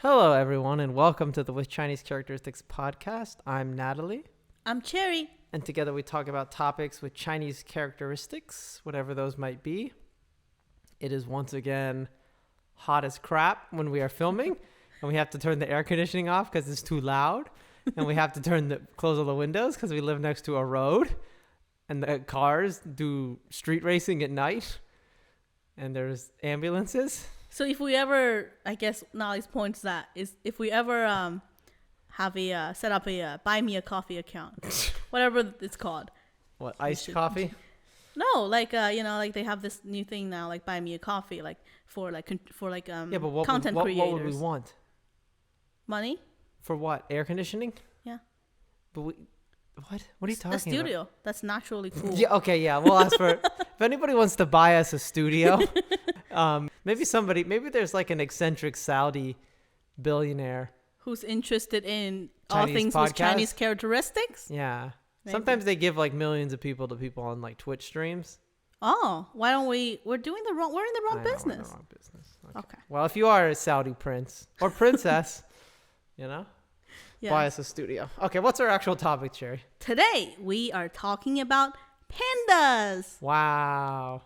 Hello, everyone, and welcome to the With Chinese Characteristics podcast. I'm Natalie. I'm Cherry. And together we talk about topics with Chinese characteristics, whatever those might be. It is once again hot as crap when we are filming, and we have to turn the air conditioning off because it's too loud, and we have to close all the windows because we live next to a road, and the cars do street racing at night, and there's ambulances. So if we ever, I guess Natalie's point is that is if we ever set up a buy me a coffee account, whatever it's called. What, iced coffee? No, like they have this new thing now, like buy me a coffee, like for content creators. What would we want? Money? For what? Air conditioning? Yeah. But what are you talking about? A studio. That's naturally cool. Yeah. Okay. Yeah. We'll ask for if anybody wants to buy us a studio. Maybe there's like an eccentric Saudi billionaire who's interested in Chinese all things podcast? With Chinese characteristics. Yeah. Maybe. Sometimes they give like millions of people on like Twitch streams. Oh, why don't we? We're in the wrong business. We're in the wrong business. Okay. Well, if you are a Saudi prince or princess, Yes. buy us a studio. Okay. What's our actual topic, Cherry? Today we are talking about pandas. Wow.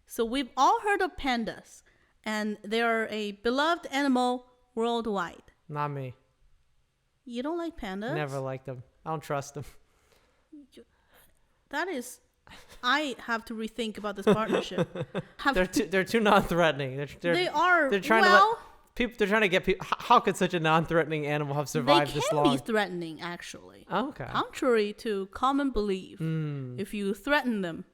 So we've all heard of pandas, and they are a beloved animal worldwide. Not me. You don't like pandas? Never liked them. I don't trust them. That is, I have to rethink about this partnership. They're too non-threatening. They are. They're trying they're trying to get people. How could such a non-threatening animal have survived this long? They can be threatening, actually. Okay. Contrary to common belief, if you threaten them.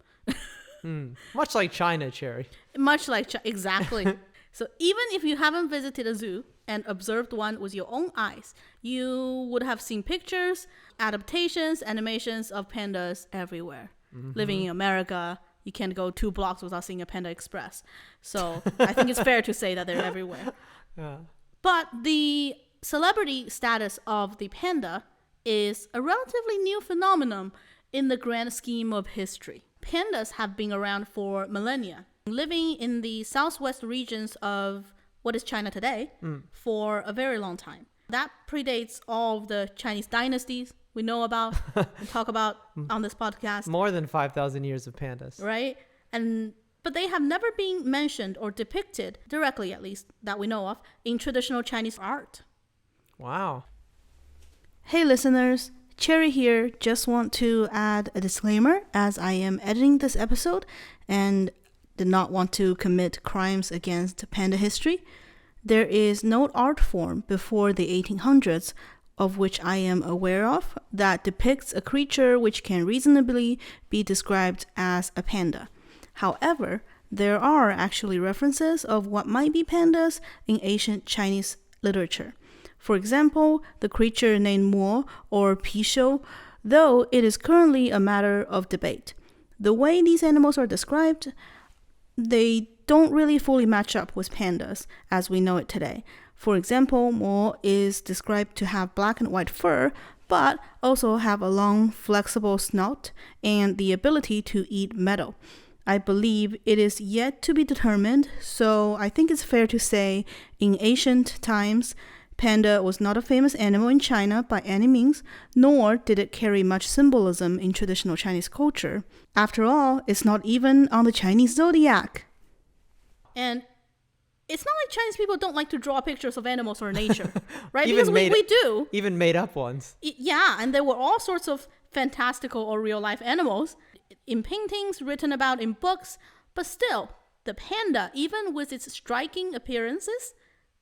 Much like China, Cherry. Much like exactly. So even if you haven't visited a zoo and observed one with your own eyes, you would have seen pictures, adaptations, animations of pandas everywhere. Mm-hmm. Living in America, you can't go 2 blocks without seeing a Panda Express. So I think it's fair to say that they're everywhere. Yeah. But the celebrity status of the panda is a relatively new phenomenon in the grand scheme of history. Pandas have been around for millennia, living in the southwest regions of what is China today for a very long time. That predates all of the Chinese dynasties we know about and talk about on this podcast. More than 5,000 years of pandas. Right? But they have never been mentioned or depicted, directly at least, that we know of, in traditional Chinese art. Wow. Hey listeners, Cherry here. Just want to add a disclaimer as I am editing this episode and did not want to commit crimes against panda history. There is no art form before the 1800s of which I am aware of that depicts a creature which can reasonably be described as a panda. However, there are actually references of what might be pandas in ancient Chinese literature. For example, the creature named Mo or Pixiu, though it is currently a matter of debate. The way these animals are described, they don't really fully match up with pandas as we know it today. For example, Mo is described to have black and white fur, but also have a long, flexible snout and the ability to eat metal. I believe it is yet to be determined, so I think it's fair to say in ancient times, panda was not a famous animal in China by any means, nor did it carry much symbolism in traditional Chinese culture. After all, it's not even on the Chinese zodiac. And it's not like Chinese people don't like to draw pictures of animals or nature, right? Because we do. Even made up ones. Yeah, and there were all sorts of fantastical or real-life animals in paintings, written about in books, but still, the panda, even with its striking appearances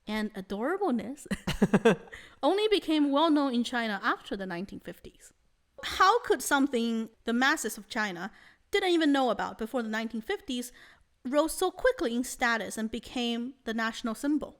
and adorableness, only became well-known in China after the 1950s. How could something the masses of China didn't even know about before the 1950s rose so quickly in status and became the national symbol?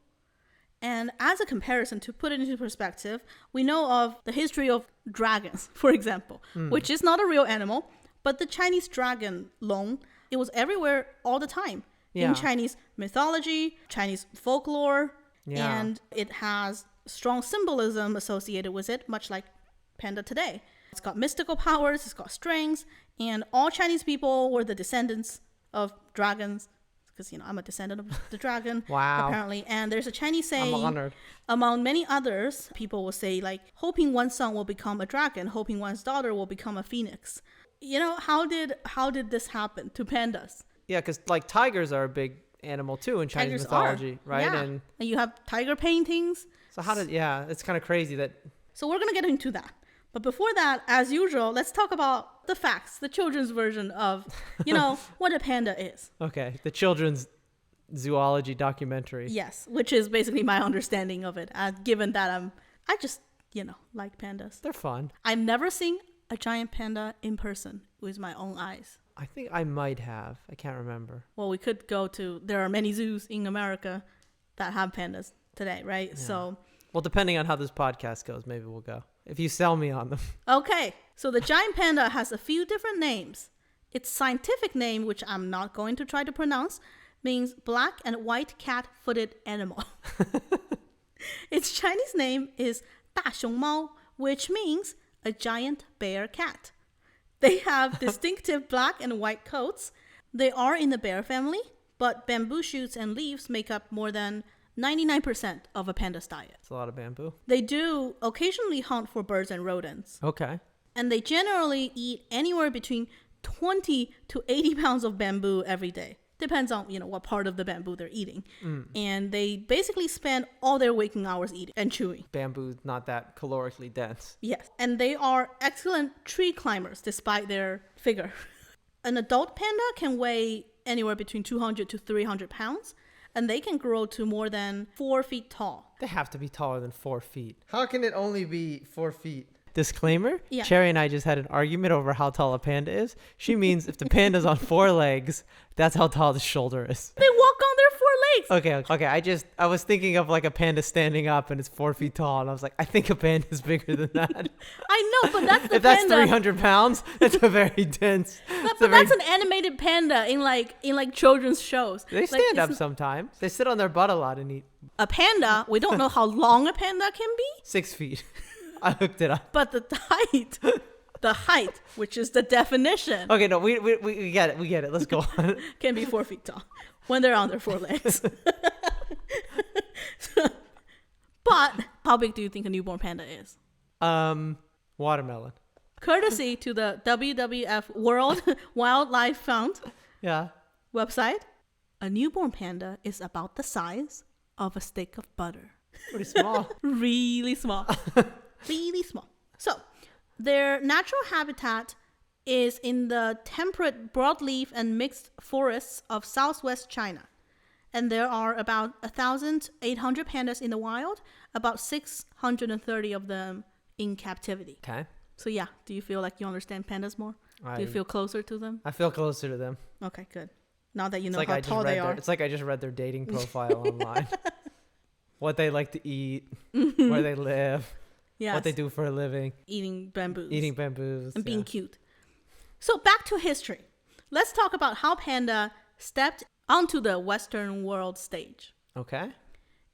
And as a comparison, to put it into perspective, we know of the history of dragons, for example, which is not a real animal, but the Chinese dragon long, it was everywhere all the time. Yeah. In Chinese mythology, Chinese folklore, and it has strong symbolism associated with it, much like panda today. It's got mystical powers, it's got strengths, and all Chinese people were the descendants of dragons, because, I'm a descendant of the dragon. Wow. Apparently. And there's a Chinese saying, I'm honored. among many others, people will say, like, hoping one's son will become a dragon, hoping one's daughter will become a phoenix. How did this happen to pandas? Yeah, because like tigers are a big animal too in Chinese Tigers mythology, right? Yeah. And And you have tiger paintings. so it's kind of crazy that. So we're going to get into that. But before that, as usual, let's talk about the facts, the children's version of, what a panda is. Okay, the children's zoology documentary. Yes, which is basically my understanding of it, given that I just, like pandas. They're fun. I've never seen a giant panda in person with my own eyes. I think I might have. I can't remember. Well, we could there are many zoos in America that have pandas today, right? Yeah. So, well, depending on how this podcast goes, maybe we'll go. If you sell me on them. okay. So the giant panda has a few different names. Its scientific name, which I'm not going to try to pronounce, means black and white cat-footed animal. Its Chinese name is 大熊猫, which means a giant bear cat. They have distinctive black and white coats. They are in the bear family, but bamboo shoots and leaves make up more than 99% of a panda's diet. It's a lot of bamboo. They do occasionally hunt for birds and rodents. Okay. And they generally eat anywhere between 20 to 80 pounds of bamboo every day. Depends on, what part of the bamboo they're eating. And they basically spend all their waking hours eating and chewing. Bamboo's not that calorically dense. Yes. And they are excellent tree climbers despite their figure. An adult panda can weigh anywhere between 200 to 300 pounds. And they can grow to more than 4 feet tall. They have to be taller than 4 feet. How can it only be 4 feet? Disclaimer, yeah. Cherry and I just had an argument over how tall a panda is. She means if the panda's on 4 legs, that's how tall the shoulder is. They walk on their 4 legs. Okay. I was thinking of like a panda standing up and it's 4 feet tall. And I was like, I think a panda is bigger than that. I know, but that's the if panda. That's 300 pounds, that's a very dense. That's an animated panda in like children's shows. They stand up sometimes. They sit on their butt a lot and eat. A panda, we don't know how long a panda can be. 6 feet. I looked it up. But the height, which is the definition. Okay, no, we get it. We get it. Let's go on. Can be 4 feet tall when they're on their 4 legs. But how big do you think a newborn panda is? Watermelon. Courtesy to the WWF World Wildlife Fund website, a newborn panda is about the size of a stick of butter. Pretty small. Really small. Really small. So, their natural habitat is in the temperate broadleaf and mixed forests of southwest China. And there are about 1,800 pandas in the wild, about 630 of them in captivity. Okay. So yeah, do you feel like you understand pandas more? Do you feel closer to them? I feel closer to them. Okay, good. Now that you know how tall they are. It's like I just read their dating profile online. What they like to eat, where they live, what they do for a living. Eating bamboos. And being cute. So back to history. Let's talk about how panda stepped onto the Western world stage. Okay.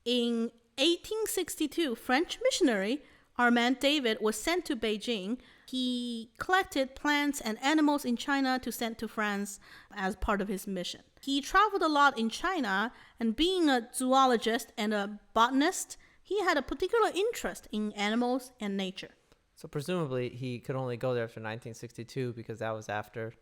In 1862, French missionary Armand David was sent to Beijing. He collected plants and animals in China to send to France as part of his mission. He traveled a lot in China, and being a zoologist and a botanist, he had a particular interest in animals and nature. So presumably he could only go there after 1962 because that was after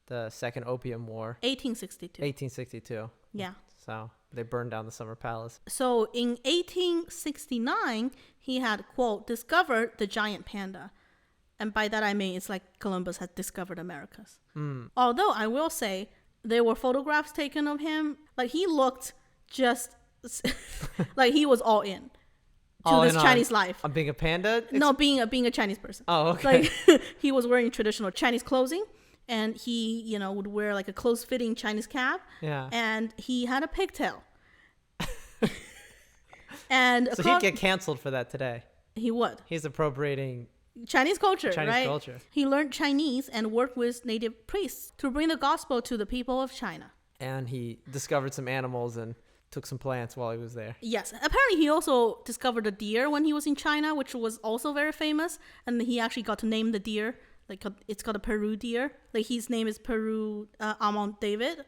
the Second Opium War. 1862. Yeah. So they burned down the Summer Palace. So in 1869, he had, quote, discovered the giant panda. And by that I mean it's like Columbus had discovered Americas. Although I will say there were photographs taken of him. Like he looked just like he was all in to this Chinese life. On being a panda? No, being a Chinese person. Oh, okay. Like he was wearing traditional Chinese clothing. And he, would wear like a close-fitting Chinese cap. Yeah. And he had a pigtail. And so he'd get canceled for that today. He would. He's appropriating Chinese culture, right? Culture. He learned Chinese and worked with native priests to bring the gospel to the people of China. And he discovered some animals and took some plants while he was there. Yes. Apparently, he also discovered a deer when he was in China, which was also very famous. And he actually got to name the deer. It's called a Peru deer. Like his name is Peru Amon David.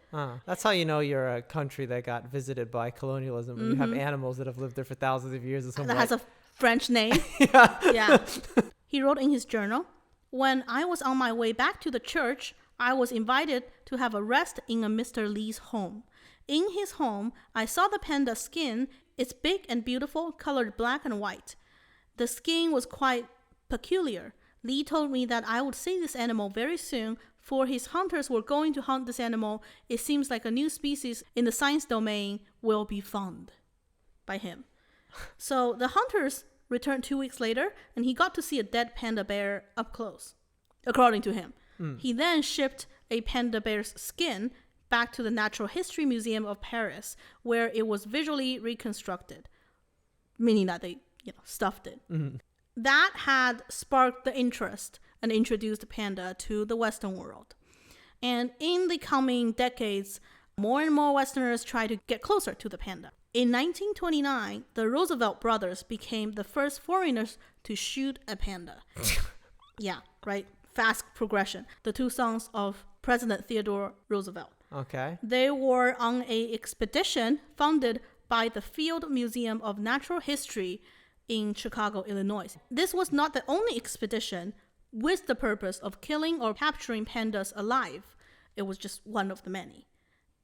That's how you know you're a country that got visited by colonialism. When you have animals that have lived there for thousands of years. That has a French name. Yeah. Yeah. He wrote in his journal, "When I was on my way back to the church, I was invited to have a rest in a Mr. Lee's home. In his home, I saw the panda skin. It's big and beautiful, colored black and white. The skin was quite peculiar. Lee told me that I would see this animal very soon, for his hunters were going to hunt this animal. It seems like a new species in the science domain will be found by him." So the hunters returned 2 weeks later, and he got to see a dead panda bear up close, according to him. He then shipped a panda bear's skin back to the Natural History Museum of Paris, where it was visually reconstructed, meaning that they stuffed it. That had sparked the interest and introduced panda to the Western world. And in the coming decades, more and more Westerners tried to get closer to the panda. In 1929, the Roosevelt brothers became the first foreigners to shoot a panda. Yeah, right? Fast progression. The two sons of President Theodore Roosevelt. Okay. They were on an expedition funded by the Field Museum of Natural History in Chicago, Illinois. This was not the only expedition with the purpose of killing or capturing pandas alive. It was just one of the many.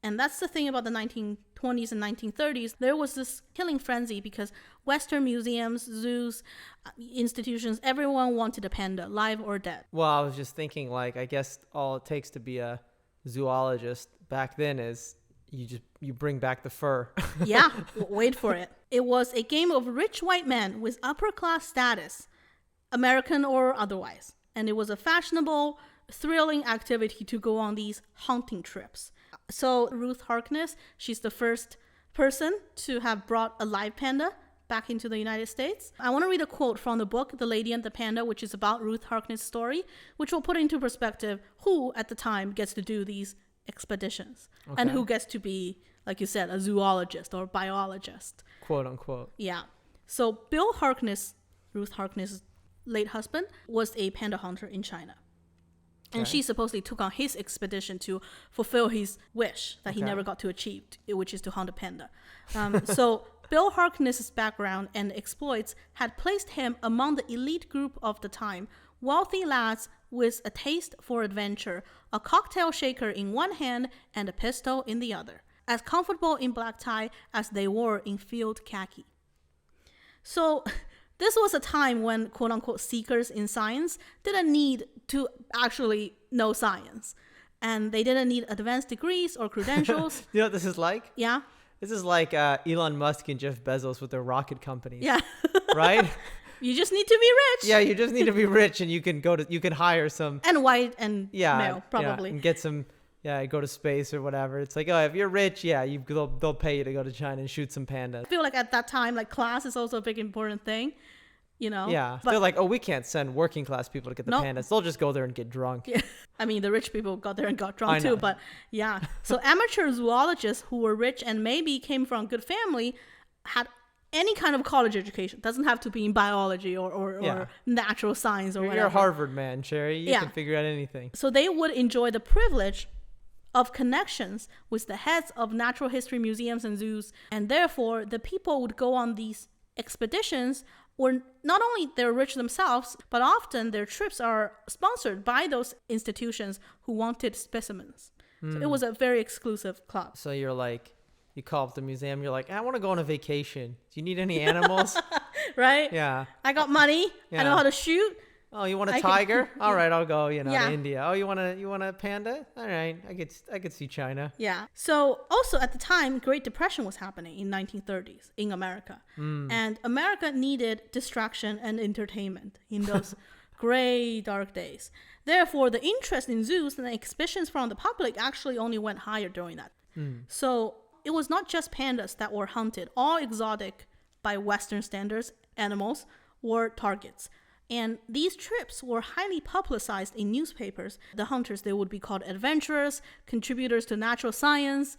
And that's the thing about the 1920s and 1930s. There was this killing frenzy because Western museums, zoos, institutions, everyone wanted a panda, live or dead. Well, I was just thinking, I guess all it takes to be a zoologist back then is you bring back the fur. Yeah, wait for it. It was a game of rich white men with upper class status, American or otherwise. And it was a fashionable, thrilling activity to go on these hunting trips. So Ruth Harkness, she's the first person to have brought a live panda back into the United States. I want to read a quote from the book, The Lady and the Panda, which is about Ruth Harkness' story, which will put into perspective who at the time gets to do these expeditions and who gets to be, like you said, a zoologist or biologist. Quote unquote. Yeah. So Bill Harkness, Ruth Harkness' late husband, was a panda hunter in China. And she supposedly took on his expedition to fulfill his wish that he never got to achieve, which is to hunt a panda. So Bill Harkness' background and exploits had placed him among the elite group of the time, wealthy lads with a taste for adventure, a cocktail shaker in one hand and a pistol in the other, as comfortable in black tie as they were in field khaki. So this was a time when quote-unquote seekers in science didn't need to actually know science. And they didn't need advanced degrees or credentials. You know what this is like? Yeah. This is like Elon Musk and Jeff Bezos with their rocket companies. Yeah. Right? You just need to be rich. Yeah, you just need to be rich, and you can hire some and white and male, probably. Yeah, and get some go to space or whatever. It's like, oh, if you're rich, they'll pay you to go to China and shoot some pandas. I feel like at that time, class is also a big important thing. Yeah, but they're like, oh, we can't send working class people to get the pandas. They'll just go there and get drunk. Yeah. I mean, the rich people got there and got drunk too, but yeah. So amateur zoologists who were rich and maybe came from a good family had any kind of college education. Doesn't have to be in biology or natural science or whatever. You're a Harvard man, Sherry. You can figure out anything. So they would enjoy the privilege of connections with the heads of natural history museums and zoos, and therefore the people would go on these expeditions where not only they're rich themselves, but often their trips are sponsored by those institutions who wanted specimens. So it was a very exclusive club. So you're like, you call up the museum, you're like, I want to go on a vacation. Do you need any animals? Right? Yeah. I got money. Yeah. I know how to shoot. Oh, you want a tiger? All right, I'll go, to India. Oh, you want a panda? All right, I could see China. Yeah. So also at the time, Great Depression was happening in 1930s in America. And America needed distraction and entertainment in those gray, dark days. Therefore, the interest in zoos and exhibitions from the public actually only went higher during that. So it was not just pandas that were hunted. All exotic, by Western standards, animals were targets. And these trips were highly publicized in newspapers. The hunters, they would be called adventurers, contributors to natural science,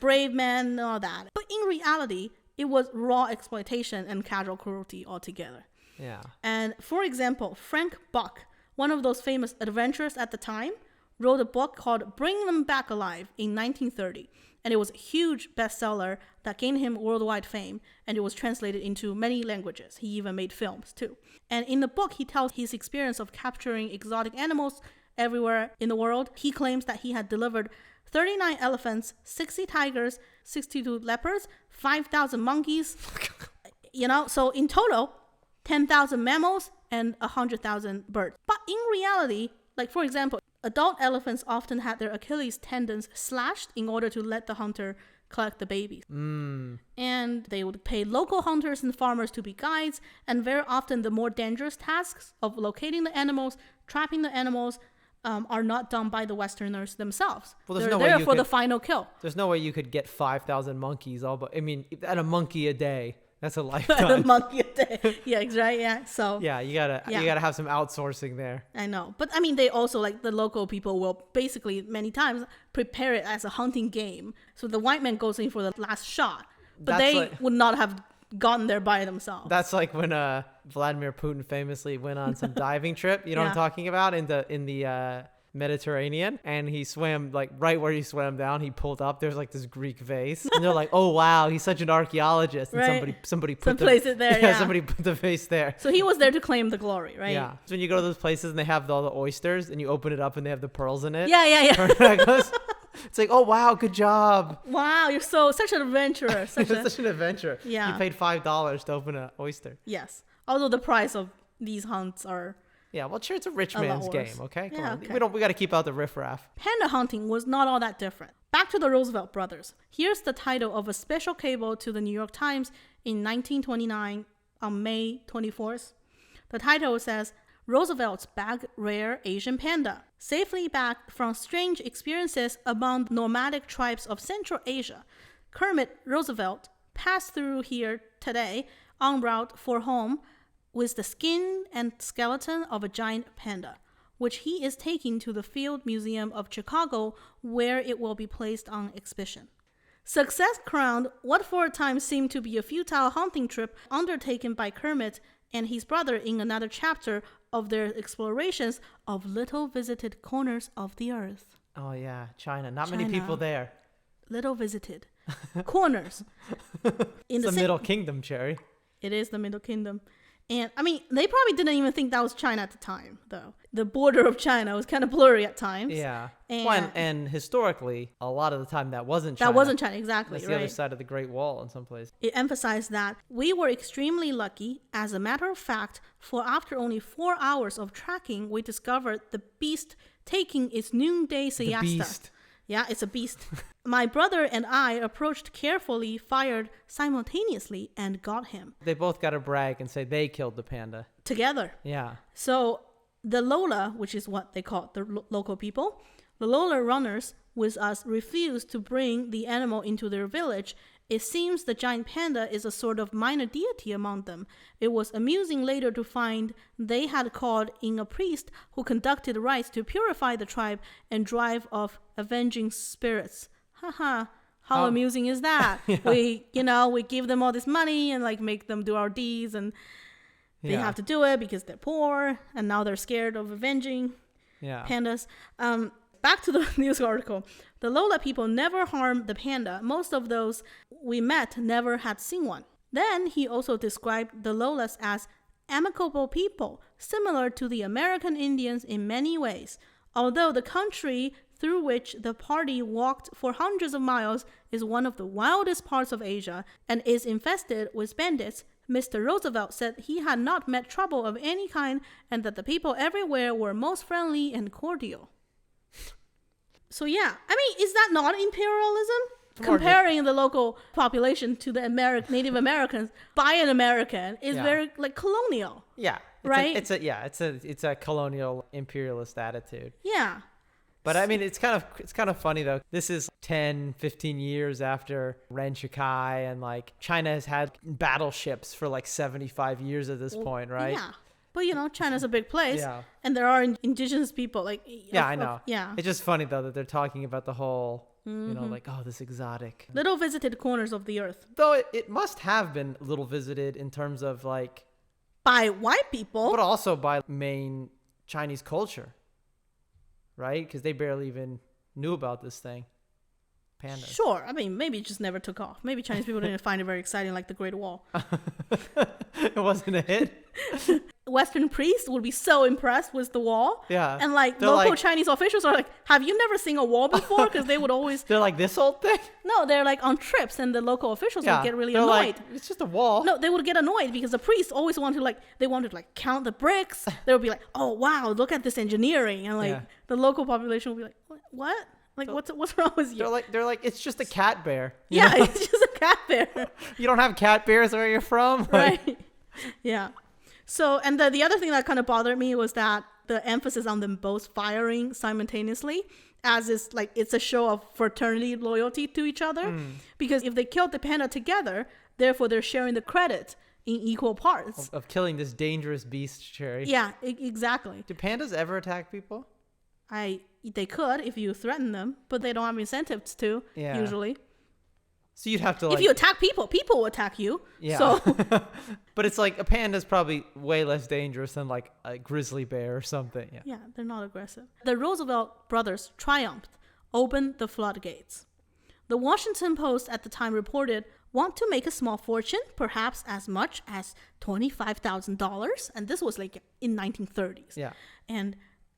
brave men, all that. But in reality, it was raw exploitation and casual cruelty altogether. Yeah. And for example, Frank Buck, one of those famous adventurers at the time, wrote a book called Bring Them Back Alive in 1930. And it was a huge bestseller that gained him worldwide fame, and it was translated into many languages. He even made films too. And in the book, he tells his experience of capturing exotic animals everywhere in the world. He claims that he had delivered 39 elephants, 60 tigers, 62 leopards, 5,000 monkeys, so in total, 10,000 mammals and 100,000 birds. But in reality, like for example, adult elephants often had their Achilles tendons slashed in order to let the hunter collect the babies. And they would pay local hunters and farmers to be guides, and very often the more dangerous tasks of locating the animals, trapping the animals, are not done by the Westerners themselves. Well, they're there for the final kill. There's no way you could get 5,000 monkeys at a monkey a day. That's a lifetime. A monkey a day. Yeah, right. Yeah. So yeah, you gotta have some outsourcing there. I know, but I mean, they also, like, the local people will basically many times prepare it as a hunting game. So the white man goes in for the last shot, but they would not have gotten there by themselves. That's like when Vladimir Putin famously went on some diving trip. You know what I'm talking about, in the Mediterranean, and he swam, like, right where he swam down, he pulled up, there's like this Greek vase, and they're like, oh wow, he's such an archaeologist, and right. somebody place it there. Yeah, somebody put the vase there, so he was there to claim the glory, right? Yeah. So when you go to those places and they have all the oysters and you open it up and they have the pearls in it, it's like, oh wow, good job, wow, you're such an adventurer. Such an adventure. Yeah, you paid $5 to open an oyster. Yes, although the price of these hunts are, yeah, well, sure, it's a rich man's game, okay? Come on. Okay. We got to keep out the riffraff. Panda hunting was not all that different. Back to the Roosevelt brothers. Here's the title of a special cable to the New York Times in 1929 on May 24th. The title says, Roosevelts Bag Rare Asian Panda. Safely back from strange experiences among nomadic tribes of Central Asia, Kermit Roosevelt passed through here today en route for home with the skin and skeleton of a giant panda, which he is taking to the Field Museum of Chicago, where it will be placed on exhibition. Success crowned what for a time seemed to be a futile hunting trip undertaken by Kermit and his brother in another chapter of their explorations of little visited corners of the earth. Oh yeah, China. Not many people there. Little visited corners. It's the Middle Kingdom, Cherry. It is the Middle Kingdom. And I mean, they probably didn't even think that was China at the time, though. The border of China was kind of blurry at times. Yeah. And historically, a lot of the time that wasn't China. That wasn't China, exactly. That's the other side of the Great Wall in some places. It emphasized that we were extremely lucky. As a matter of fact, for after only 4 hours of tracking, we discovered the beast taking its noonday siesta. The beast. Yeah, it's a beast. My brother and I approached carefully, fired simultaneously, and got him. They both got to brag and say they killed the panda. Together. Yeah. So the Lola, which is what they call the local people, the Lola runners with us refused to bring the animal into their village. It seems the giant panda is a sort of minor deity among them. It was amusing later to find they had called in a priest who conducted rites to purify the tribe and drive off avenging spirits. Haha, how amusing is that? Yeah. We give them all this money and like make them do our deeds, and they have to do it because they're poor and now they're scared of avenging pandas. Back to the news article. The Lola people never harmed the panda. Most of those we met never had seen one. Then he also described the Lolas as amicable people, similar to the American Indians in many ways. Although the country through which the party walked for hundreds of miles is one of the wildest parts of Asia and is infested with bandits, Mr. Roosevelt said he had not met trouble of any kind and that the people everywhere were most friendly and cordial. So yeah, I mean, is that not imperialism? Comparing the local population to the Native Americans by an American is very like colonial. Yeah, right. It's a colonial imperialist attitude. Yeah. But I mean, it's kind of funny though. This is 10, 15 years after Ren Shikai, and like China has had battleships for like 75 years at this point, right? Yeah. But China's a big place, and there are indigenous people. Like, I know. It's just funny though that they're talking about the whole, like, oh, this exotic little visited corners of the earth. Though it must have been little visited in terms of like by white people, but also by main Chinese culture, right? Because they barely even knew about this thing. Pandas. Sure. I mean, maybe it just never took off. Maybe Chinese people didn't find it very exciting like the Great Wall. It wasn't a hit. Western priests would be so impressed with the wall. Yeah. And like They're local like- Chinese officials are like, have you never seen a wall before? Because they would always, They're like, this old thing? no, they're like on trips and the local officials would get really They're annoyed. like, it's just a wall. No, they would get annoyed because the priests always wanted to count the bricks. They would be like, oh wow, look at this engineering. And like Yeah. the local population would be like, what? Like what's wrong with you? They're like, it's just a cat bear. You Yeah, know? it's just a cat bear. You don't have cat bears where you're from? Like, Right. Yeah. So, and the other thing that kind of bothered me was that the emphasis on them both firing simultaneously, as is like it's a show of fraternity loyalty to each other. Because if they killed the panda together, therefore they're sharing the credit in equal parts. of killing this dangerous beast, Cherry. Yeah, exactly. Do pandas ever attack people? They could if you threaten them, but they don't have incentives to, Yeah. usually. So you'd have to If you attack people, people will attack you. Yeah. So, But it's like a panda's probably way less dangerous than like a grizzly bear or something. Yeah. yeah, they're not aggressive. The Roosevelt brothers triumphed, opened the floodgates. The Washington Post at the time reported, want to make a small fortune, perhaps as much as $25,000. And this was like in 1930s. Yeah. And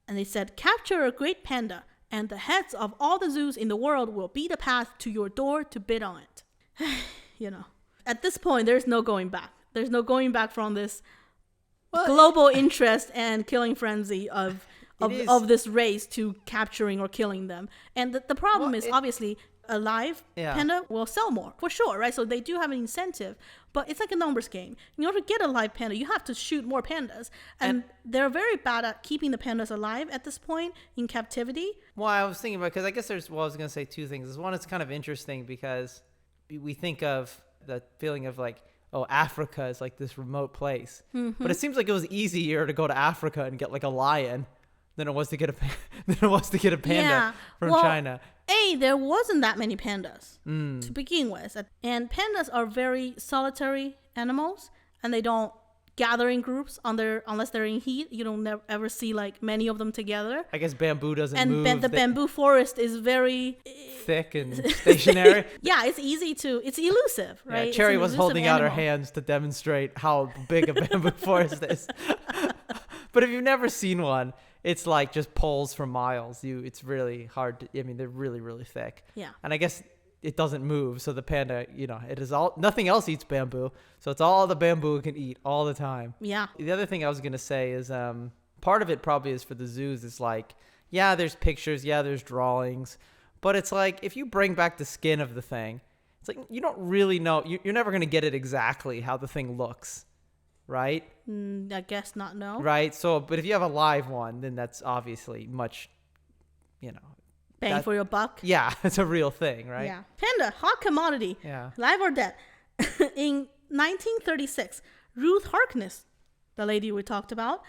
they said, capture a great panda, and the heads of all the zoos in the world will be the path to your door to bid on it. You know, at this point, there's no going back. There's no going back from this global interest and killing frenzy of this race to capturing or killing them. And the problem is obviously a live panda will sell more for sure, right? So they do have an incentive, but it's like a numbers game. In order to get a live panda, you have to shoot more pandas, and they're very bad at keeping the pandas alive at this point in captivity. Well, I was thinking about, because I guess I was going to say two things. One, it's kind of interesting because we think of the feeling of like, oh, Africa is like this remote place. But it seems like it was easier to go to Africa and get like a lion than it was to get a panda from China. There wasn't that many pandas to begin with. And pandas are very solitary animals, and they don't gather in groups unless they're in heat. You don't ever see like many of them together. I guess bamboo doesn't move. And the bamboo forest is very thick and stationary. Yeah, it's elusive, right? Yeah, Cherry was holding out her animal. hands to demonstrate how big a bamboo forest is. But if you've never seen one, it's like just poles for miles. It's really hard to, I mean, they're really, really thick. Yeah. And I guess it doesn't move. So the panda, it is nothing else eats bamboo. So it's all the bamboo it can eat all the time. Yeah. The other thing I was going to say is part of it probably is for the zoos. It's like, yeah, there's pictures. Yeah, there's drawings. But it's like, if you bring back the skin of the thing, it's like, you don't really know. You're never going to get it exactly how the thing looks. Right? I guess not, no. Right. So, but if you have a live one, then that's obviously much, Bang for your buck. Yeah, it's a real thing, right? Yeah. Panda, hot commodity. Yeah. Live or dead. In 1936, Ruth Harkness, the lady we talked about,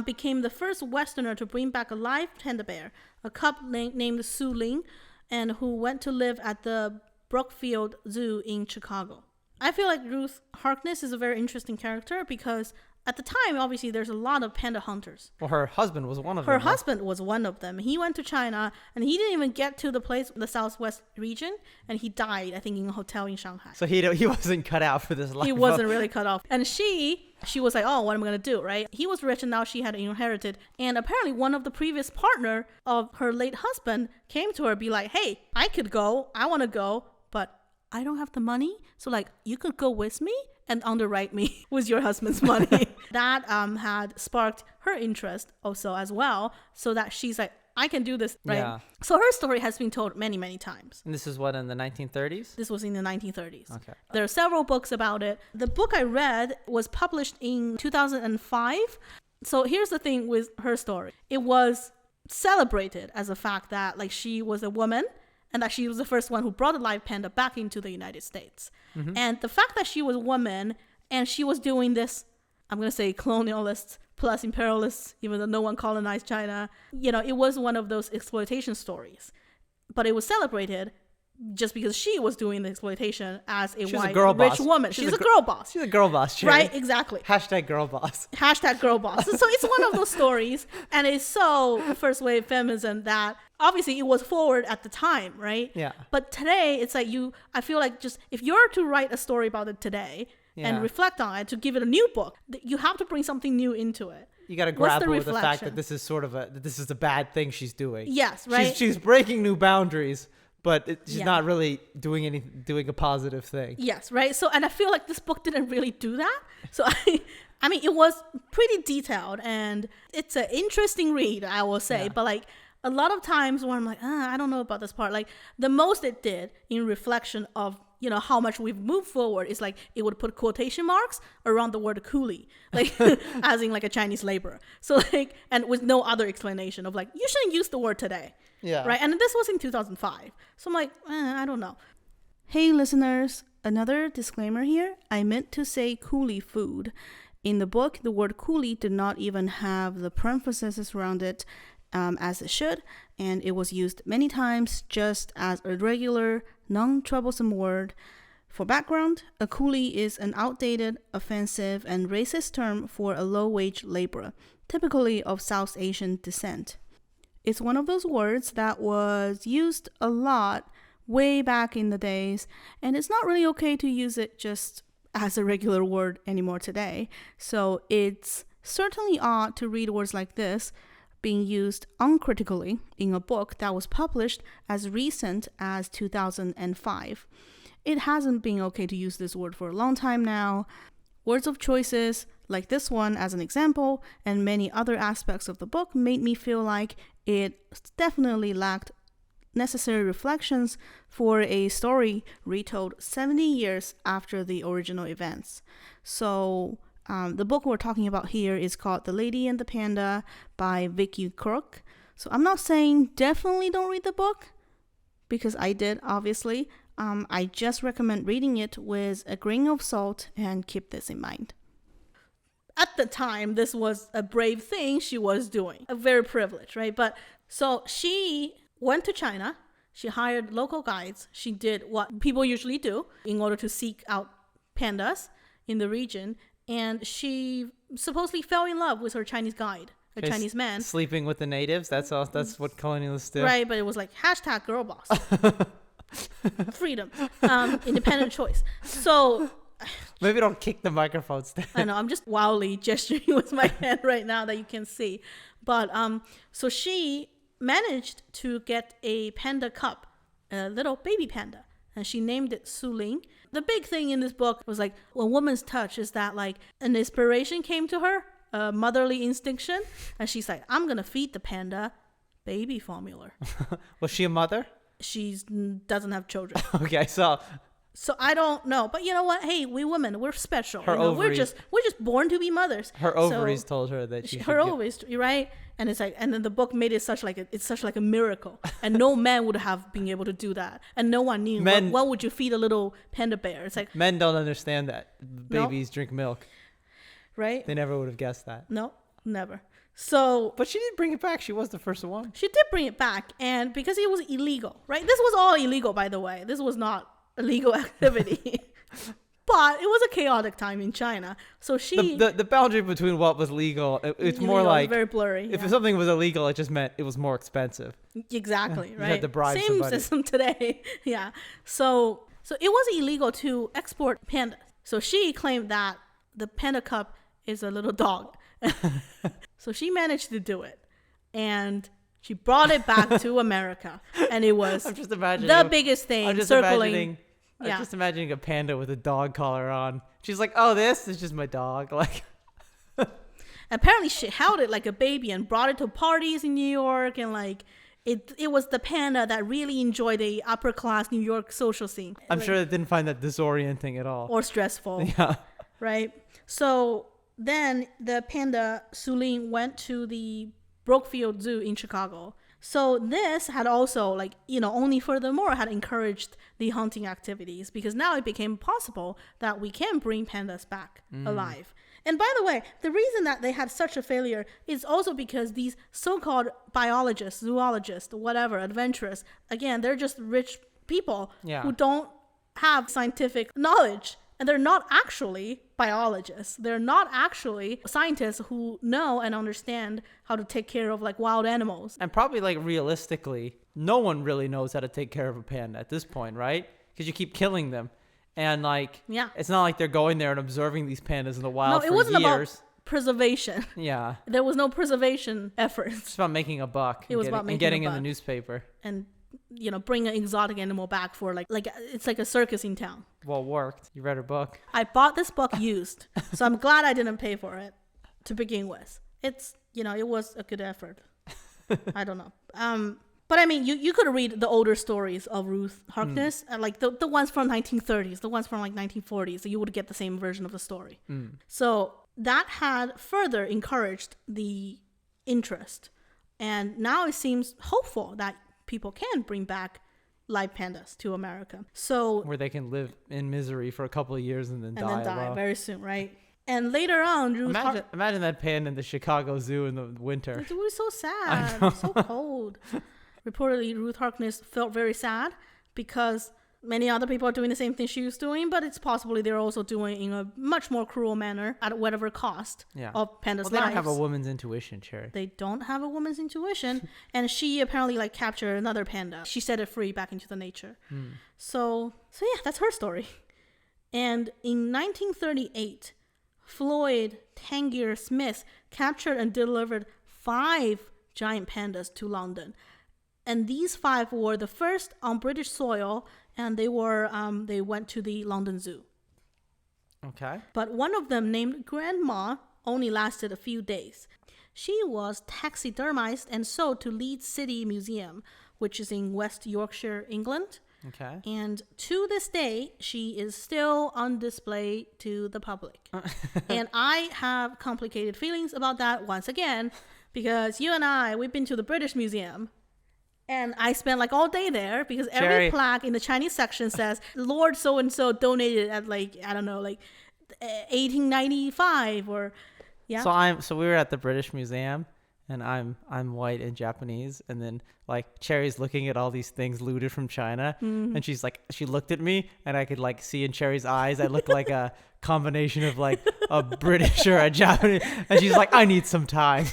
became the first Westerner to bring back a live panda bear, a cub named Su Ling, and who went to live at the Brookfield Zoo in Chicago. I feel like Ruth Harkness is a very interesting character because at the time, obviously, there's a lot of panda hunters. Well, her husband was one of them. Her husband was one of them. He went to China, and he didn't even get to the southwest region, and he died, I think, in a hotel in Shanghai. So he wasn't cut out for this life. He wasn't really cut off. And she was like, oh, what am I going to do, right? He was rich, and now she had inherited. And apparently one of the previous partner of her late husband came to her, be like, hey, I could go. I want to go, but I don't have the money. So, like, you could go with me and underwrite me with your husband's money. That had sparked her interest also as well, so that she's like, I can do this, right? Yeah. So her story has been told many, many times. And this is what, in the 1930s? This was in the 1930s. Okay. There are several books about it. The book I read was published in 2005. So here's the thing with her story. It was celebrated as a fact that, like, she was a woman and that she was the first one who brought a live panda back into the United States. Mm-hmm. And the fact that she was a woman and she was doing this, I'm going to say colonialists plus imperialists, even though no one colonized China, it was one of those exploitation stories. But it was celebrated just because she was doing the exploitation as a She's white a girl rich boss. woman. She's a girl boss. She's a girl boss, Cherry. Right, exactly. Hashtag girl boss. Hashtag girl boss. So it's one of those stories, and it's so first wave feminism that obviously it was forward at the time, right? Yeah. But today, it's like I feel like just if you're to write a story about it today and reflect on it, to give it a new book, you have to bring something new into it. You got to grapple with the fact that this is this is a bad thing she's doing. Yes, right. She's breaking new boundaries, but she's not really doing a positive thing. Yes, right. So, and I feel like this book didn't really do that. So I mean, it was pretty detailed, and it's an interesting read, I will say. But like a lot of times when I'm like, I don't know about this part. Like the most it did in reflection of how much we've moved forward is like it would put quotation marks around the word Coolie, like as in like a Chinese laborer. So like, and with no other explanation of like, you shouldn't use the word today. Yeah. Right. And this was in 2005. So I'm like, I don't know. Hey, listeners, another disclaimer here. I meant to say coolie food. In the book, the word coolie did not even have the parentheses around it as it should, and it was used many times just as a regular, non-troublesome word. For background, a coolie is an outdated, offensive, and racist term for a low-wage laborer, typically of South Asian descent. It's one of those words that was used a lot way back in the days, and it's not really okay to use it just as a regular word anymore today. So it's certainly odd to read words like this being used uncritically in a book that was published as recent as 2005. It hasn't been okay to use this word for a long time now. Words of choices, like this one as an example, and many other aspects of the book made me feel like it definitely lacked necessary reflections for a story retold 70 years after the original events. So the book we're talking about here is called The Lady and the Panda by Vicky Crook. So I'm not saying definitely don't read the book, because I did, obviously. I just recommend reading it with a grain of salt and keep this in mind. At the time, this was a brave thing she was doing, a very privileged, right? But so she went to China, she hired local guides, she did what people usually do in order to seek out pandas in the region, and she supposedly fell in love with her Chinese guide, a Chinese man. Sleeping with the natives, that's what colonialists do. Right, but it was like hashtag girl boss. Freedom, independent choice. So maybe don't kick the microphones down. I know, I'm just wildly gesturing with my hand right now that you can see. But so she managed to get a panda cub, a little baby panda, and she named it Su Ling. The big thing in this book was like a woman's touch is that like an inspiration came to her, a motherly instinction, and she's like, I'm gonna feed the panda baby formula. Was she a mother? She doesn't have children. Okay, so I don't know, but you know what? Hey, we women, we're special. Her ovaries, we're just born to be mothers. Her ovaries told her that her ovaries, right? And it's like, and then the book made it such like a miracle, and no man would have been able to do that, and no one knew. What would you feed a little panda bear? It's like men don't understand that babies drink milk, right? They never would have guessed that. No, never. So, but she did bring it back. She was the first one. She did bring it back, and because it was illegal, right? This was all illegal, by the way. This was not a legal activity, but it was a chaotic time in China. So the boundary between what was legal, it's more like very blurry. If something was illegal, it just meant it was more expensive. Exactly, right? You had to bribe Same somebody. System today. Yeah. So it was illegal to export pandas. So she claimed that the panda cub is a little dog. So she managed to do it, and she brought it back to America, and it was I'm just imagining the biggest thing. I'm just imagining a panda with a dog collar on. She's like, "Oh, this is just my dog." Like, apparently, she held it like a baby and brought it to parties in New York, and like it was the panda that really enjoyed the upper class New York social scene. I'm sure they didn't find that disorienting at all or stressful. Yeah, right. So then the panda Su Ling went to the Brookfield Zoo in Chicago. So this had also only furthermore had encouraged the hunting activities, because now it became possible that we can bring pandas back alive. And by the way, the reason that they had such a failure is also because these so-called biologists, zoologists, whatever, adventurers, again, they're just rich people Yeah. who don't have scientific knowledge. And they're not actually biologists. They're not actually scientists who know and understand how to take care of like wild animals. And probably like realistically, no one really knows how to take care of a panda at this point, right? Because you keep killing them. And like, Yeah. it's not like they're going there and observing these pandas in the wild No, it for wasn't years. about preservation. Yeah. There was no preservation efforts. It's about making a buck. It was about making a getting in the buck. newspaper. And, you know, bring an exotic animal back for like it's like a circus in town. Well, it worked. You read her book. I bought this book used, so I'm glad I didn't pay for it to begin with. It's, you know, it was a good effort. I don't know. But I mean, you could read the older stories of Ruth Harkness, like the ones from 1930s, the ones from like 1940s, so you would get the same version of the story. So that had further encouraged the interest. And now it seems hopeful that people can bring back live pandas to America. So Where they can live in misery for a couple of years and then die. Well. very soon, right? And later on, Ruth Imagine that panda in the Chicago Zoo in the winter. It was so sad, so cold. Reportedly, Ruth Harkness felt very sad because many other people are doing the same thing she was doing, but it's possibly they're also doing in a much more cruel manner at whatever cost of pandas' Well, they lives. don't have a woman's intuition, Cherry. They don't have a woman's intuition, and she apparently like captured another panda. She set it free back into the nature. So yeah, that's her story. And in 1938, Floyd Tangier Smith captured and delivered 5 giant pandas to London. And these 5 were the first on British soil, and they went to the London Zoo. Okay. But one of them, named Grandma, only lasted a few days. She was taxidermized and sold to Leeds City Museum, which is in West Yorkshire, England. Okay. And to this day, she is still on display to the public. And I have complicated feelings about that once again, because you and we've been to the British Museum. And I spent like all day there because every plaque in the Chinese section says Lord so-and-so donated at like, I don't know, like 1895 or So we were at the British Museum and I'm white and Japanese, and then like Cherry's looking at all these things looted from China, and she's like, she looked at me and I could like see in Cherry's eyes I looked like a combination of like a British or a Japanese, and she's like, I need some time.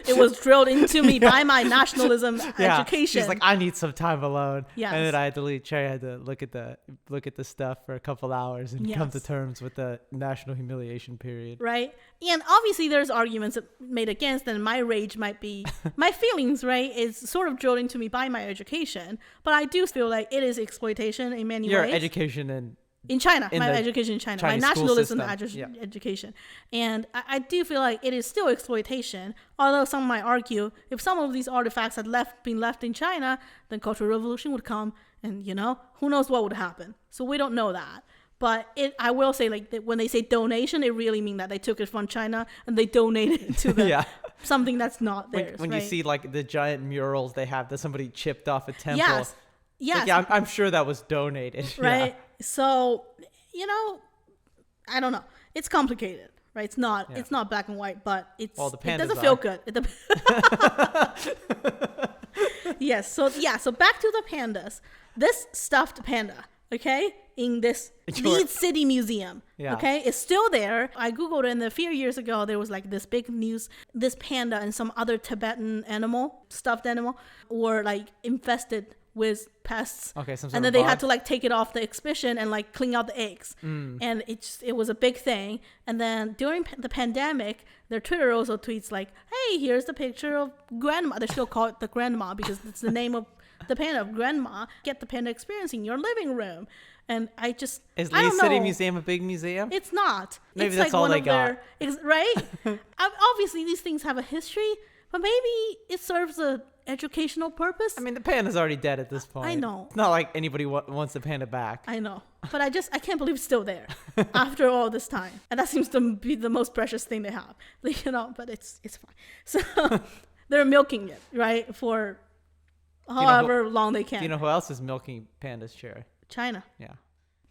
It was drilled into me by my nationalism education. She's like, I need some time alone. Yes. And then I had to leave. Cherry had to look at the stuff for a couple hours and come to terms with the national humiliation period. Right. And obviously there's arguments made against, and my rage might be, my feelings, right, is sort of drilled into me by my education. But I do feel like it is exploitation in many ways. Your education in China, in my education in China, Chinese my nationalism system. education. And I do feel like it is still exploitation, although some might argue if some of these artifacts had been left in China, then Cultural Revolution would come, and who knows what would happen. So we don't know that. But I will say, like, that when they say donation, it really means that they took it from China and they donated it to something that's not theirs. When you see like the giant murals they have that somebody chipped off a temple. Yes. Like, yeah, I'm sure that was donated. Right. Yeah. So, I don't know. It's complicated, right? It's not black and white, but it doesn't feel good. Yes. So back to the pandas. This stuffed panda, okay, in this Leeds City Museum, okay, it's still there. I Googled it, and a few years ago, there was like this big news. This panda and some other Tibetan stuffed animal, were like infested with pests. Okay, and then they had to like take it off the exhibition and like clean out the eggs. And it was a big thing. And then during the pandemic, their Twitter also tweets like, hey, here's the picture of grandma. They still call it the grandma because it's the name of the panda of grandma. Get the panda experience in your living room. And is Leeds City Museum a big museum? It's not. Maybe it's that's like all they got. Right? Obviously, these things have a history, but maybe it serves a educational purpose. I mean, the panda's already dead at this point. I know. It's not like anybody wants the panda back. I know. But I can't believe it's still there after all this time. And that seems to be the most precious thing they have. But it's fine. So they're milking it, right? For however long they can. Do you know who else is milking pandas, Cherry? China. Yeah.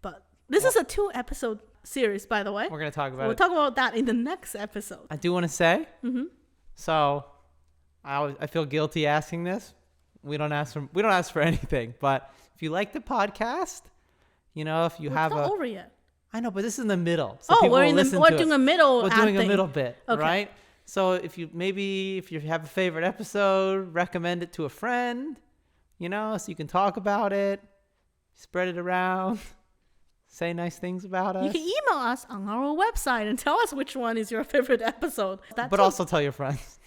But this is a 2-episode series, by the way. We're going to talk about it. We'll talk about that in the next episode. I do want to say, so I feel guilty asking this. We don't ask for anything, but if you like the podcast, if you have it's not over yet. I know, but this is in the middle. So we're doing a middle. We're doing a middle bit, okay. right? So if you have a favorite episode, recommend it to a friend, so you can talk about it, spread it around, say nice things about us. You can email us on our website and tell us which one is your favorite episode. But also tell your friends.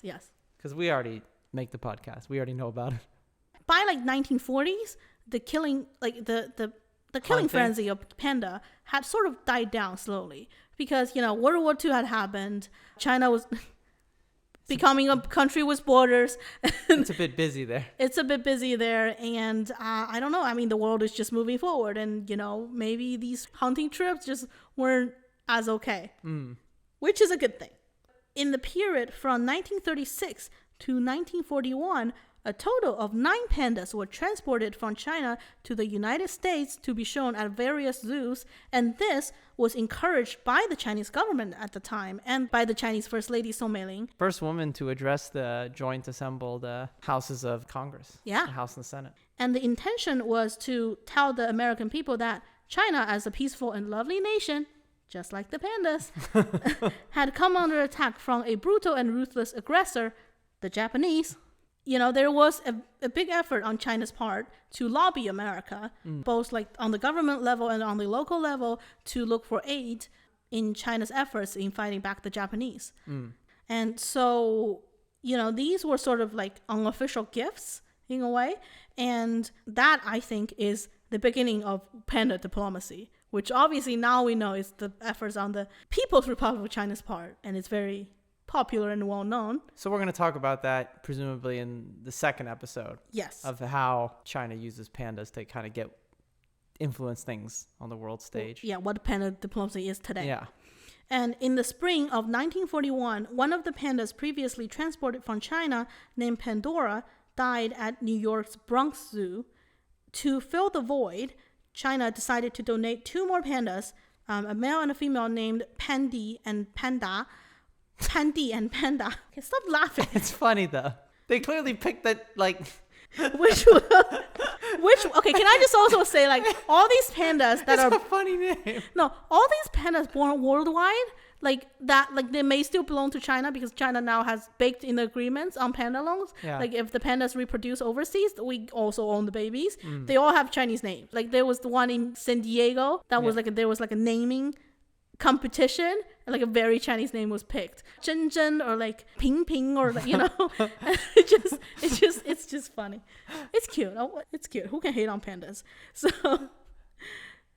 Yes. Because we already make the podcast. We already know about it. By 1940s, the killing, the killing frenzy of panda had sort of died down slowly because, World War II had happened. China was becoming a country with borders. It's a bit busy there. And I don't know. I mean, the world is just moving forward. And, maybe these hunting trips just weren't as okay, which is a good thing. In the period from 1936 to 1941, a total of 9 pandas were transported from China to the United States to be shown at various zoos, and this was encouraged by the Chinese government at the time and by the Chinese First Lady Song Meiling. First woman to address the joint assembled houses of Congress. Yeah. The House and the Senate. And the intention was to tell the American people that China, as a peaceful and lovely nation, just like the pandas, had come under attack from a brutal and ruthless aggressor, the Japanese. There was a big effort on China's part to lobby America, both on the government level and on the local level, to look for aid in China's efforts in fighting back the Japanese. And so, these were sort of unofficial gifts in a way. And that, I think, is the beginning of panda diplomacy, which obviously now we know is the efforts on the People's Republic of China's part. And it's very popular and well known. So we're going to talk about that presumably in the second episode. Yes. Of how China uses pandas to kind of influence things on the world stage. Yeah, what panda diplomacy is today. Yeah. And in the spring of 1941, one of the pandas previously transported from China, named Pandora, died at New York's Bronx Zoo. To fill the void, China decided to donate 2 more pandas, a male and a female named Pandy and Panda. Pandy and Panda. Okay, stop laughing. It's funny though. They clearly picked that which okay, can I just also say all these pandas that are a funny name. No, all these pandas born worldwide, they may still belong to China because China now has baked in the agreements on panda loans. Yeah. If the pandas reproduce overseas, we also own the babies. They all have Chinese names. There was the one in San Diego that was there was a naming competition, and a very Chinese name was picked, Zhen Zhen or Ping Ping or it's just funny. It's cute. It's cute. Who can hate on pandas?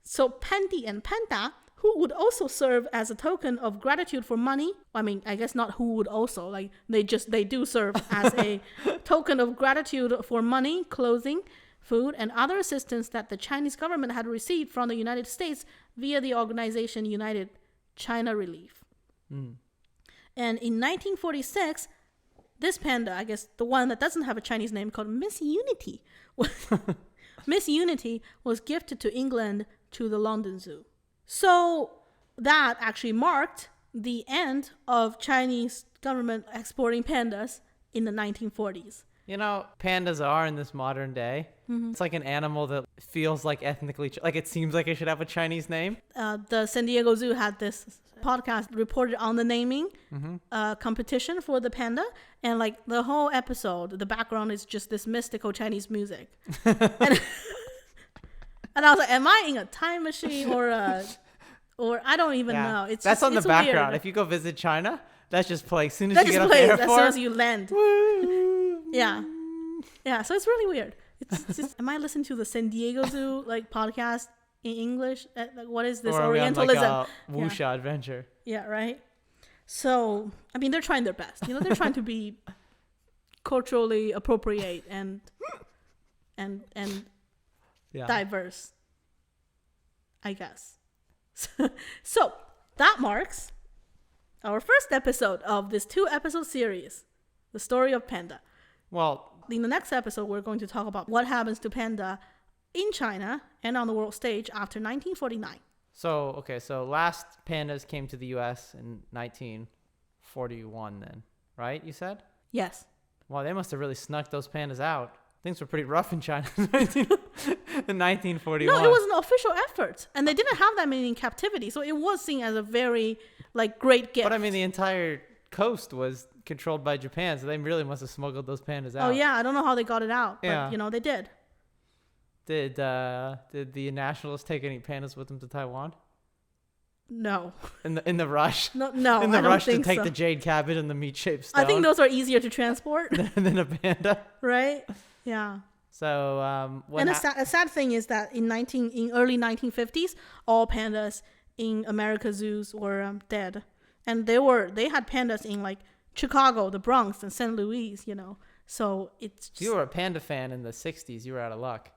So Pandy and Panda, who would also serve as a token of gratitude for money. I mean, I guess not who would also, they do serve as a token of gratitude for money, clothing, food, and other assistance that the Chinese government had received from the United States via the organization United China Relief. And in 1946, this panda, I guess the one that doesn't have a Chinese name, called Miss Unity, Miss Unity was gifted to England to the London Zoo. So that actually marked the end of Chinese government exporting pandas in the 1940s. Pandas are in this modern day. It's like an animal that feels ethnically, it seems like it should have a Chinese name. The San Diego Zoo had this podcast reported on the naming competition for the panda. And the whole episode, the background is just this mystical Chinese music. And I was like, am I in a time machine or I don't even know. That's on the background. Weird. If you go visit China, that's just playing as soon as you get off the airport. As soon as you land. Yeah, so it's really weird. It's just, am I listening to the San Diego Zoo podcast in English? What is this Orientalism? On, a wuxia adventure. Yeah, right. So I mean, they're trying their best. They're trying to be culturally appropriate and diverse, I guess. So that marks our first episode of this 2-episode series, The Story of Panda. Well, in the next episode, we're going to talk about what happens to panda in China and on the world stage after 1949. So last pandas came to the U.S. in 1941 then, right? You said? Yes. Well, they must have really snuck those pandas out. Things were pretty rough in China in 1941. No, it was an official effort, and they didn't have that many in captivity, so it was seen as a very like great gift. But I mean, the entire coast was controlled by Japan, so they really must have smuggled those pandas out. Oh yeah, I don't know how they got it out, but Yeah. they did. Did the nationalists take any pandas with them to Taiwan No, in the rush? no, In the I don't rush to think take so. the jade cabbage and the meat-shaped stone. I think those are easier to transport, than a panda. right? Yeah. So what And a sad thing is that in early 1950s, all pandas in America zoos were dead, and they had pandas in like Chicago, the Bronx, and St. Louis. So it's just, if you were a panda fan in the 60s, you were out of luck.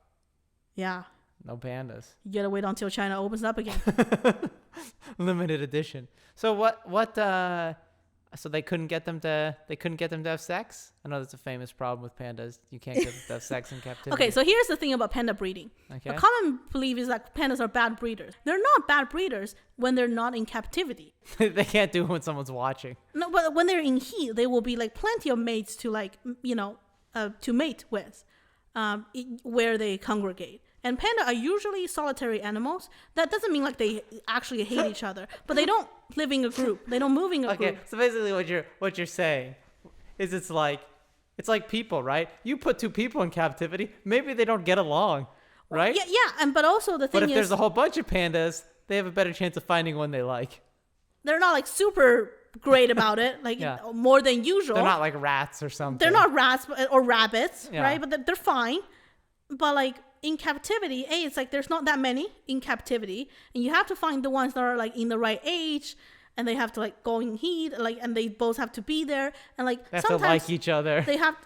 yeah. No pandas. You gotta wait until China opens up again. Limited edition. So what so they couldn't get them to have sex? I know that's a famous problem with pandas. You can't get them to have sex in captivity. Okay, so here's the thing about panda breeding. Okay. A common belief is that pandas are bad breeders. They're not bad breeders when they're not in captivity. They can't do it when someone's watching. No, but when they're in heat, there will be like plenty of mates to to mate with, where they congregate. And panda are usually solitary animals. That doesn't mean like they actually hate each other, but they don't live in a group. They don't move in a group. Okay, so basically what you're saying is it's like people, right? You put two people in captivity, maybe they don't get along, right? Yeah, but also the thing But if is, there's a whole bunch of pandas, they have a better chance of finding one they like. they're not like super great about it, like Yeah. more than usual. They're not like rats or something. They're not rats or rabbits, Yeah. right? But they're fine. But like in captivity, it's like there's not that many in captivity, and you have to find the ones that are like in the right age, and they have to like go in heat, like, and they both have to be there, and like They have to sometimes like each other. they have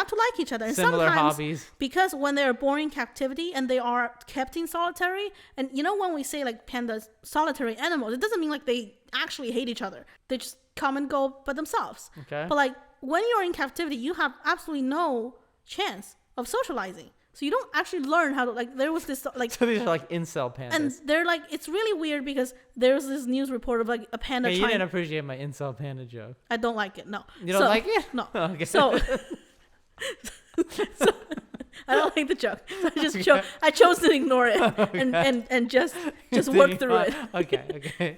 to like each other, and Similar sometimes hobbies. because when they're born in captivity and they are kept in solitary, and when we say like pandas solitary animals, it doesn't mean like they actually hate each other. They just come and go by themselves. Okay. But like when you're in captivity, you have absolutely no chance of socializing. So you don't actually learn how to, like, there was this like, So these are like incel pandas. and they're like, it's really weird because there's this news report of like a panda Hey, you trying. didn't appreciate my incel panda joke. I don't like it. No. You don't like it? No. Okay. So I don't like the joke. So I chose to ignore it and just work through it. Okay.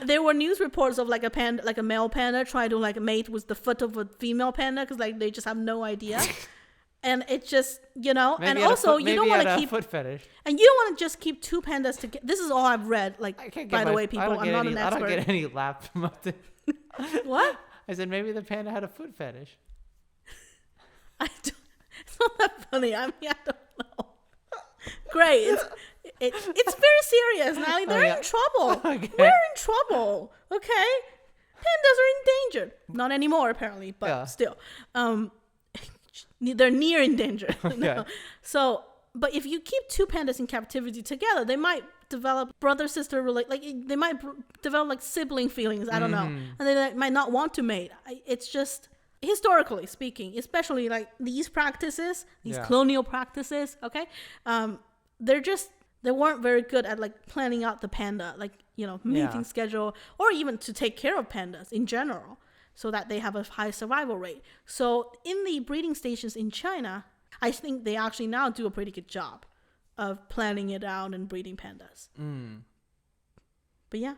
There were news reports of like a male panda trying to like mate with the foot of a female panda because like they just have no idea. And it's just, Maybe and also you don't want to keep foot fetish. And you don't want to just keep two pandas together. This is all I've read. Like, by the way, people, I'm not an expert. I don't get any lap from up there. What? I said maybe the panda had a foot fetish. It's not that funny. I mean, I don't know. Great. It's very serious, Natalie. They're in trouble. Okay. We're in trouble. Okay? Pandas are endangered. Not anymore, apparently, but still. They're near endangered. Okay. No. So, but if you keep two pandas in captivity together, they might develop brother-sister they might develop like sibling feelings. I don't know, and they might not want to mate. It's just historically speaking, especially like these practices, these colonial practices. Okay, they weren't very good at like planning out the panda, like mating schedule, or even to take care of pandas in general, so that they have a high survival rate. So in the breeding stations in China, I think they actually now do a pretty good job of planning it out and breeding pandas. But yeah.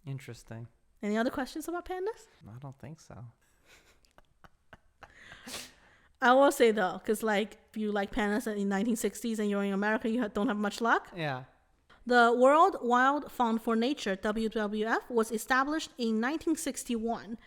Interesting. Any other questions about pandas? I don't think so. I will say though, because like if you like pandas in 1960s and you're in America, you don't have much luck. Yeah. The World Wild Fund for Nature, WWF, was established in 1961.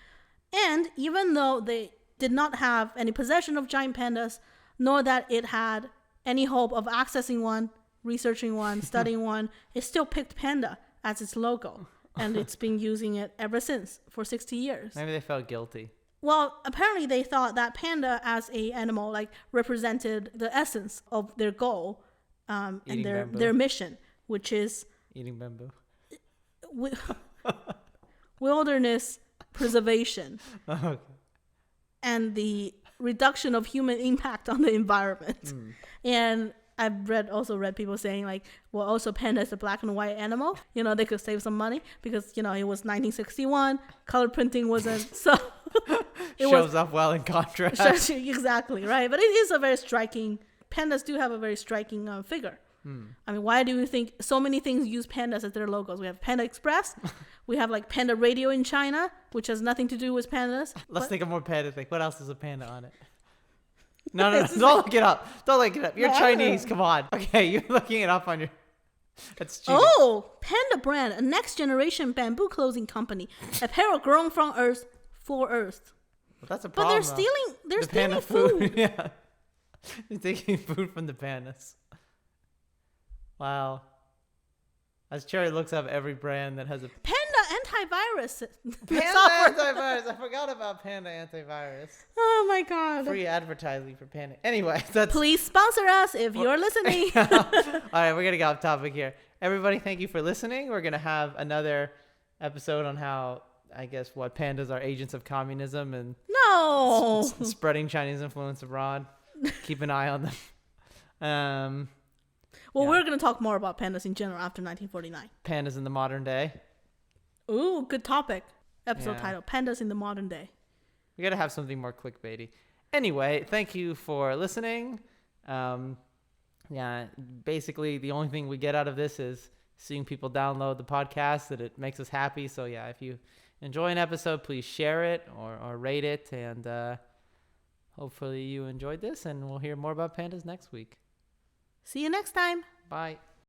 And even though they did not have any possession of giant pandas, nor that it had any hope of accessing one, researching one, studying one, it still picked panda as its logo. And it's been using it ever since for 60 years. Maybe they felt guilty. Well, apparently they thought that panda as a animal like represented the essence of their goal and their mission, which is eating bamboo, wilderness preservation, okay, and the reduction of human impact on the environment. And I've also read people saying like, well, also panda is a black and white animal. They could save some money because it was 1961, color printing wasn't so. shows up well in contrast. Exactly, right? But it is a very striking, pandas do have a very striking figure. I mean, why do you think so many things use pandas as their logos? We have Panda Express. We have like Panda Radio in China, which has nothing to do with pandas. Let's think of more panda thing. What else is a panda on it? No. Don't look it up. Don't look it up. You're Chinese. Come on. Okay, you're looking it up on your... That's cheating. Oh, Panda brand, a next generation bamboo clothing company. Apparel grown from Earth for Earth. Well, that's a problem. But they're stealing panda food. Yeah. They're taking food from the pandas. Wow. As Cherry looks up every brand that has a... Panda antivirus. Panda antivirus. I forgot about Panda antivirus. Oh my God. Free advertising for Panda. Anyway, please sponsor us if you're listening. All right, we're going to get off topic here. Everybody, thank you for listening. We're going to have another episode on how, I guess, what pandas are agents of communism and spreading Chinese influence abroad. Keep an eye on them. We're going to talk more about pandas in general after 1949. Pandas in the modern day. Ooh, good topic. Episode title, Pandas in the Modern Day. We got to have something more clickbaity. Anyway, thank you for listening. Basically, the only thing we get out of this is seeing people download the podcast, that it makes us happy. So, yeah, if you enjoy an episode, please share it or rate it. And hopefully you enjoyed this, and we'll hear more about pandas next week. See you next time. Bye.